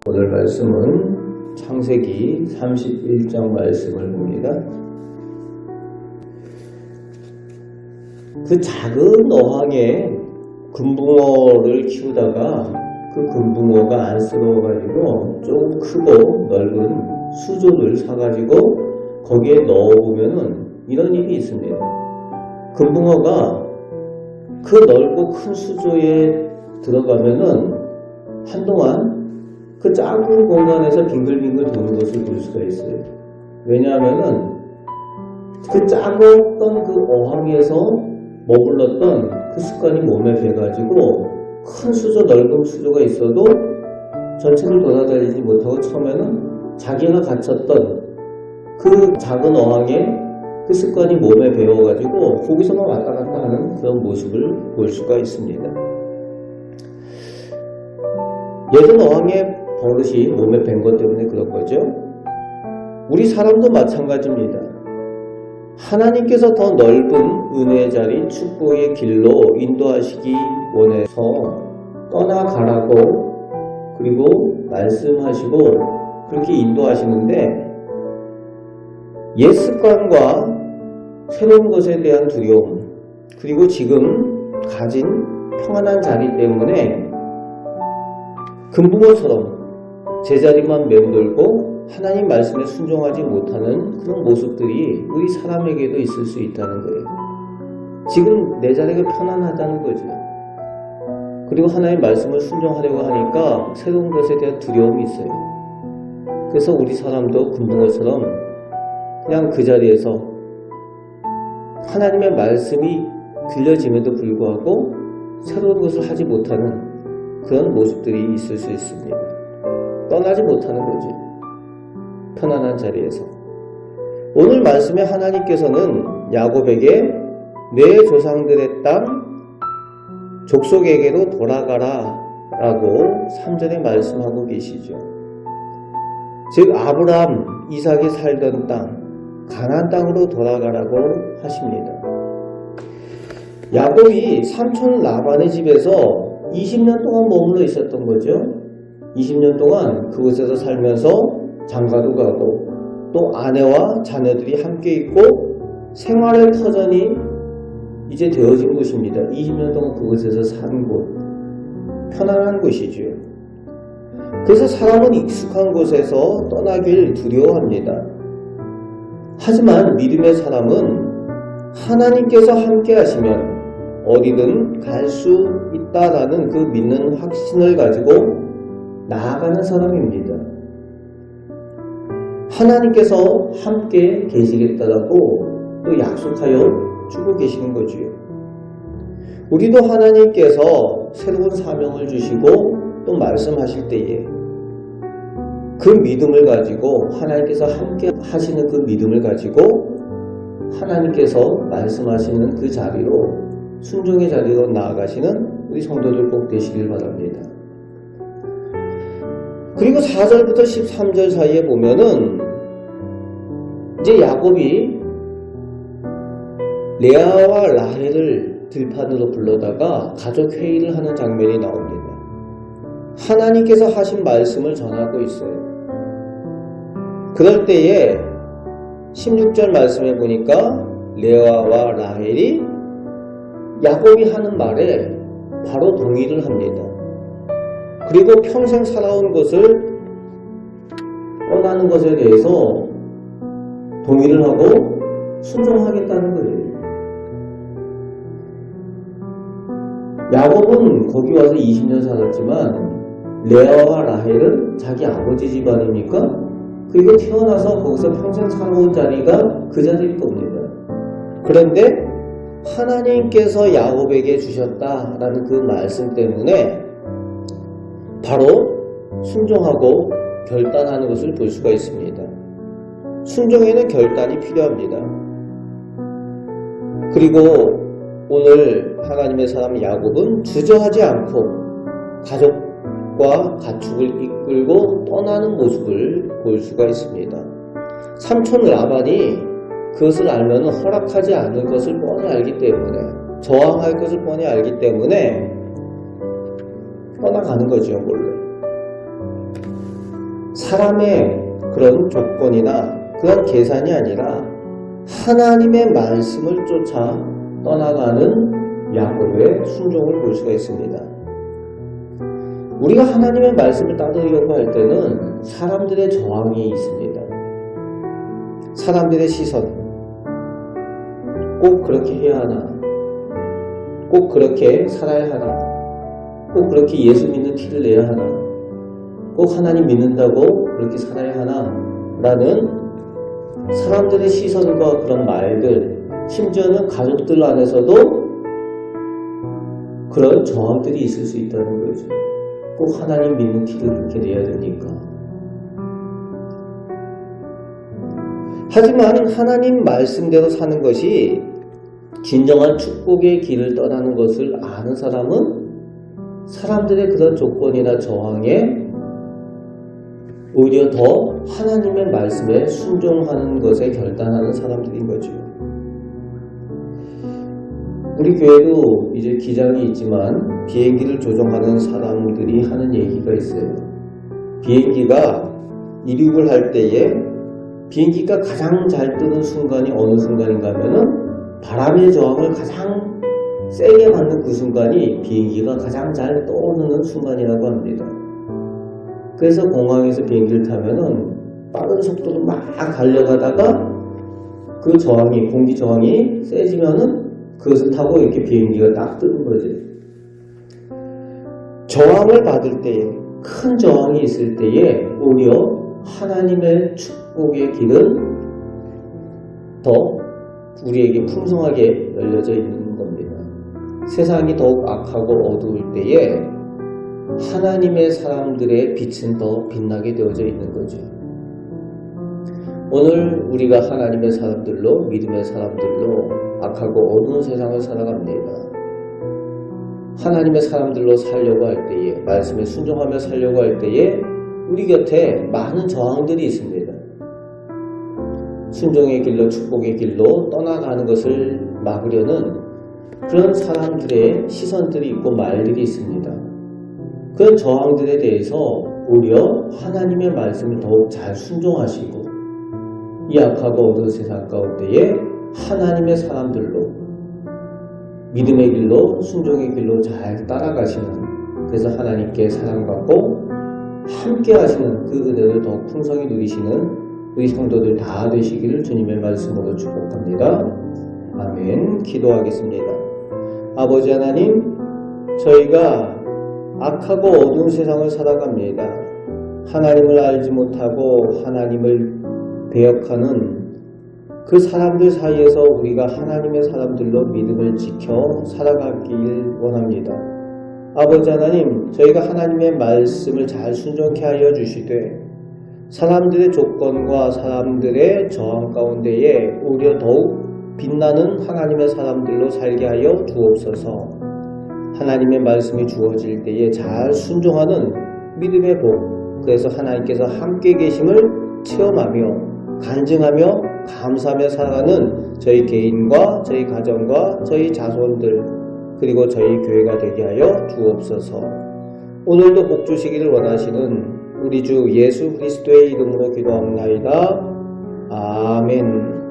오늘 말씀은 창세기 31장 말씀을 봅니다. 그 작은 어항에 금붕어를 키우다가 그 금붕어가 안쓰러워가지고 좀 크고 넓은 수조를 사가지고 거기에 넣어보면은 이런 일이 있습니다. 금붕어가 그 넓고 큰 수조에 들어가면은 한동안 그 작은 공간에서 빙글빙글 도는 것을 볼 수가 있어요. 왜냐하면은 그 작았던 그 어항에서 머물렀던 그 습관이 몸에 배가지고 큰 수조, 넓은 수조가 있어도 전체를 돌아다니지 못하고 처음에는 자기가 갇혔던 그 작은 어항에 그 습관이 몸에 배어가지고 거기서만 왔다 갔다 하는 그런 모습을 볼 수가 있습니다. 예전 어항에 버릇이 몸에 밴 것 때문에 그런 거죠. 우리 사람도 마찬가지입니다. 하나님께서 더 넓은 은혜의 자리, 축복의 길로 인도하시기 원해서 떠나가라고 그리고 말씀하시고 그렇게 인도하시는데 옛 습관과 새로운 것에 대한 두려움 그리고 지금 가진 평안한 자리 때문에 금붕어처럼 제자리만 맴돌고 하나님 말씀에 순종하지 못하는 그런 모습들이 우리 사람에게도 있을 수 있다는 거예요. 지금 내 자리가 편안하다는 거죠. 그리고 하나님 말씀을 순종하려고 하니까 새로운 것에 대한 두려움이 있어요. 그래서 우리 사람도 금붕어처럼 그냥 그 자리에서 하나님의 말씀이 들려짐에도 불구하고 새로운 것을 하지 못하는 그런 모습들이 있을 수 있습니다. 떠나지 못하는 거죠. 편안한 자리에서. 오늘 말씀에 하나님께서는 야곱에게 내 조상들의 땅 족속에게로 돌아가라 라고 3절에 말씀하고 계시죠. 즉 아브라함, 이삭이 살던 땅 가나안 땅으로 돌아가라고 하십니다. 야곱이 삼촌 라반의 집에서 20년 동안 머물러 있었던 거죠. 20년 동안 그곳에서 살면서 장가도 가고 또 아내와 자녀들이 함께 있고 생활의 터전이 이제 되어진 곳입니다. 20년 동안 그곳에서 산 곳, 편안한 곳이죠. 그래서 사람은 익숙한 곳에서 떠나길 두려워합니다. 하지만 믿음의 사람은 하나님께서 함께 하시면 어디든 갈 수 있다라는 그 믿는 확신을 가지고 나아가는 사람입니다. 하나님께서 함께 계시겠다라고 또 약속하여 주고 계시는 거지요. 우리도 하나님께서 새로운 사명을 주시고 또 말씀하실 때에 그 믿음을 가지고 하나님께서 함께 하시는 그 믿음을 가지고 하나님께서 말씀하시는 그 자리로 순종의 자리로 나아가시는 우리 성도들 꼭 되시길 바랍니다. 그리고 4절부터 13절 사이에 보면은 이제 야곱이 레아와 라헬을 들판으로 불러다가 가족 회의를 하는 장면이 나옵니다. 하나님께서 하신 말씀을 전하고 있어요. 그럴 때에 16절 말씀에 보니까 레아와 라헬이 야곱이 하는 말에 바로 동의를 합니다. 그리고 평생 살아온 것을 떠나는 것에 대해서 동의를 하고 순종하겠다는 거예요. 야곱은 거기 와서 20년 살았지만 레아와 라헬은 자기 아버지 집안이니까 그리고 태어나서 거기서 평생 살아온 자리가 그 자리일 겁니다. 그런데 하나님께서 야곱에게 주셨다라는 그 말씀 때문에 바로 순종하고 결단하는 것을 볼 수가 있습니다. 순종에는 결단이 필요합니다. 그리고 오늘 하나님의 사람 야곱은 주저하지 않고 가족과 가축을 이끌고 떠나는 모습을 볼 수가 있습니다. 삼촌 라반이 그것을 알면 허락하지 않을 것을 뻔히 알기 때문에 저항할 것을 뻔히 알기 때문에 떠나가는 거죠, 원래. 사람의 그런 조건이나 그런 계산이 아니라 하나님의 말씀을 쫓아 떠나가는 야곱의 순종을 볼 수가 있습니다. 우리가 하나님의 말씀을 따르려고 할 때는 사람들의 저항이 있습니다. 사람들의 시선. 꼭 그렇게 해야 하나? 꼭 그렇게 살아야 하나? 꼭 그렇게 예수 믿는 티를 내야 하나? 꼭 하나님 믿는다고 그렇게 살아야 하나? 라는 사람들의 시선과 그런 말들, 심지어는 가족들 안에서도 그런 저항들이 있을 수 있다는 거죠. 꼭 하나님 믿는 티를 그렇게 내야 되니까. 하지만 하나님 말씀대로 사는 것이 진정한 축복의 길을 떠나는 것을 아는 사람은 사람들의 그런 조건이나 저항에 오히려 더 하나님의 말씀에 순종하는 것에 결단하는 사람들인 거죠. 우리 교회도 이제 기장이 있지만 비행기를 조종하는 사람들이 하는 얘기가 있어요. 비행기가 이륙을 할 때에 비행기가 가장 잘 뜨는 순간이 어느 순간인가 하면은 바람의 저항을 가장 세게 받는 그 순간이 비행기가 가장 잘 떠오르는 순간이라고 합니다. 그래서 공항에서 비행기를 타면은 빠른 속도로 막 달려가다가 그 저항이, 공기 저항이 세지면은 그것을 타고 이렇게 비행기가 딱 뜨는 거죠. 저항을 받을 때에, 큰 저항이 있을 때에 오히려 하나님의 축복의 길은 더 우리에게 풍성하게 열려져 있는 겁니다. 세상이 더욱 악하고 어두울 때에 하나님의 사람들의 빛은 더 빛나게 되어져 있는 거죠. 오늘 우리가 하나님의 사람들로, 믿음의 사람들로 악하고 어두운 세상을 살아갑니다. 하나님의 사람들로 살려고 할 때에, 말씀에 순종하며 살려고 할 때에 우리 곁에 많은 저항들이 있습니다. 순종의 길로, 축복의 길로 떠나가는 것을 막으려는 그런 사람들의 시선들이 있고 말들이 있습니다. 그런 저항들에 대해서 오히려 하나님의 말씀을 더욱 잘 순종하시고 이 악하고 어두운 세상 가운데에 하나님의 사람들로 믿음의 길로, 순종의 길로 잘 따라가시는, 그래서 하나님께 사랑받고 함께 하시는 그 은혜를 더욱 풍성히 누리시는 우리 성도들 다 되시기를 주님의 말씀으로 축복합니다. 아멘. 기도하겠습니다. 아버지 하나님, 저희가 악하고 어두운 세상을 살아갑니다. 하나님을 알지 못하고 하나님을 배역하는 그 사람들 사이에서 우리가 하나님의 사람들로 믿음을 지켜 살아가길 원합니다. 아버지 하나님, 저희가 하나님의 말씀을 잘 순종케 하여 주시되 사람들의 조건과 사람들의 저항 가운데에 오히려 더욱 빛나는 하나님의 사람들로 살게 하여 주옵소서. 하나님의 말씀이 주어질 때에 잘 순종하는 믿음의 복, 그래서 하나님께서 함께 계심을 체험하며 간증하며 감사하며 살아가는 저희 개인과 저희 가정과 저희 자손들, 그리고 저희 교회가 되게 하여 주옵소서. 오늘도 복 주시기를 원하시는 우리 주 예수 그리스도의 이름으로 기도합나이다. 아멘.